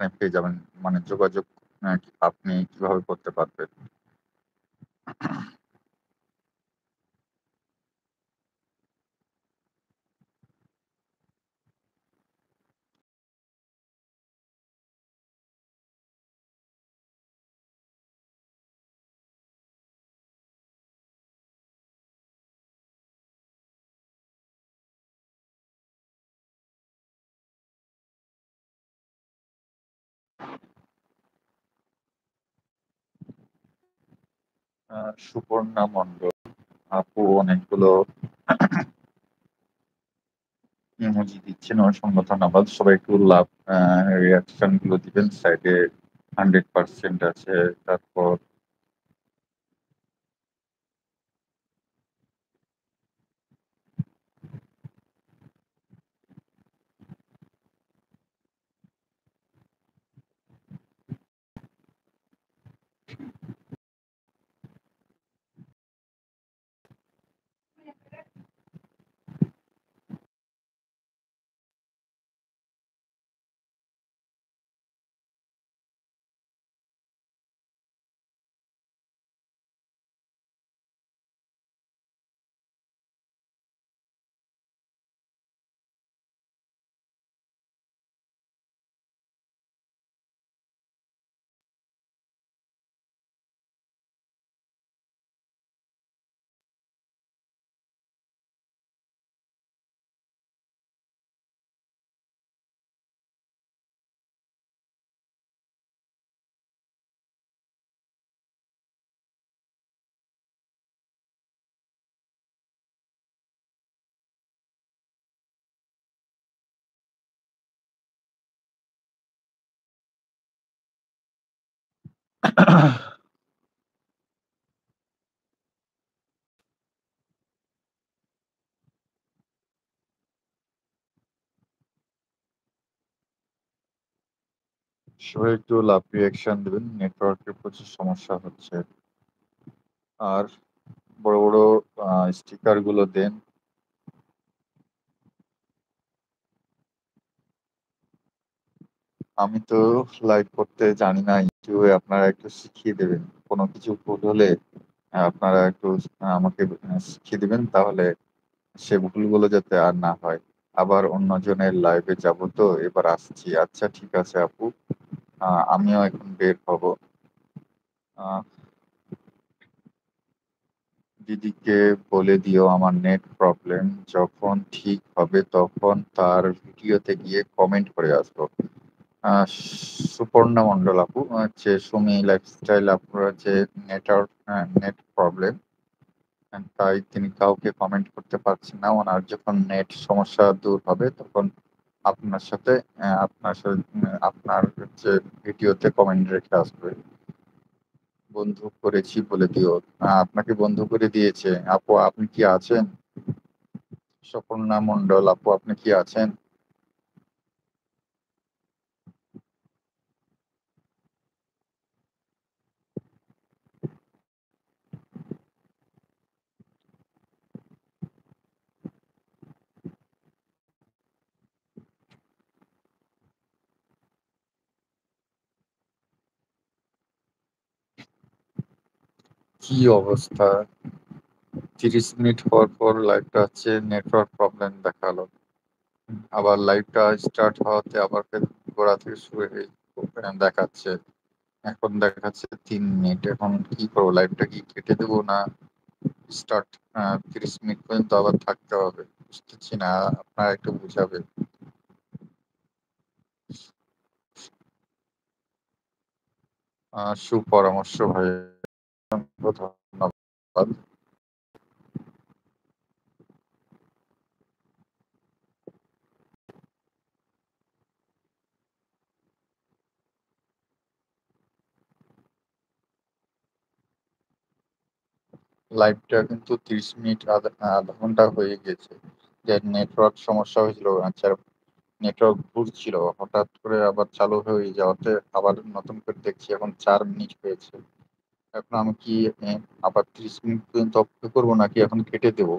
আপনি পেয়ে যাবেন। মানে যোগাযোগ আপনি কিভাবে করতে পারবেন। সুপর্ণা মণ্ডল আপু অনেকগুলো ইমোজি দিচ্ছেন, অসংখ্য ধন্যবাদ। সবাই একটু লাভ রিয়াকশন গুলো দিবেন সাইডে। 100% আছে। তারপর সবাই একটু লাভ রিয়াকশন দিবেন, নেটওয়ার্কের প্রচুর সমস্যা হচ্ছে। আর বড় বড় স্টিকার গুলো দেন। আমি তো লাইভ করতে জানি না, ইউটিউবে আপনারা একটু শিখিয়ে দেবেন। কোনো কিছু ভুল হলে আপনারা একটু আমাকে শিখিয়ে দিবেন, তাহলে সে ভুলগুলো যাতে আর না হয়। আবার অন্যজনের লাইভে যাব, তো এবার আসছি। আচ্ছা ঠিক আছে আপু, আমিও এখন বের হব। আহ, দিদিকে বলে দিও আমার নেট প্রবলেম, যখন ঠিক হবে তখন তার ভিডিওতে গিয়ে কমেন্ট করে আসবো। আহ, সুপর্ণা মন্ডল আপু হচ্ছে সুমি লাইফস্টাইল আপুর যে নেটওয়ার্ক নেট প্রবলেম, তাই তিনি কাউকে কমেন্ট করতে পারছেন না। ওনার যখন নেট সমস্যা দূর হবে তখন আপনার সাথে আপনার হচ্ছে ভিডিওতে কমেন্ট রেখে আসবে। বন্ধু করেছি বলে দিও। আপনাকে বন্ধু করে দিয়েছে আপু, আপনি কি আছেন? সুপর্ণা মন্ডল আপু, আপনি কি আছেন? কি অবস্থা! 30 মিনিট পর পর লাইভটা হচ্ছে নেটওয়ার্ক প্রবলেম দেখালো। আবার লাইভটা স্টার্ট হওয়াতে আবার ফের গোড়া থেকে শুরু হয়ে দেখাচ্ছে। এখন দেখাচ্ছে 3 মিনিট। এখন কি করবো? লাইভটা কি কেটে দেবো, না স্টার্ট 30 মিনিট পর্যন্ত আবার থাকতে হবে? বুঝতেছি না, আপনারা একটু বুঝাবেন। সুপরামর্শ ভাই, ধন্যবাদ। লাইভটা কিন্তু 30 মিনিট, আধা ঘন্টা হয়ে গেছে। যে নেটওয়ার্ক সমস্যা হয়েছিল, আচ্ছা নেটওয়ার্ক ঘুরছিল, হঠাৎ করে আবার চালু হয়ে যাওয়াতে আবার নতুন করে দেখছি এখন 4 মিনিট হয়েছে। এখন আমি কি আবার 30 মিনিট পর্যন্ত অপেক্ষা করবো, নাকি এখন কেটে দেবো?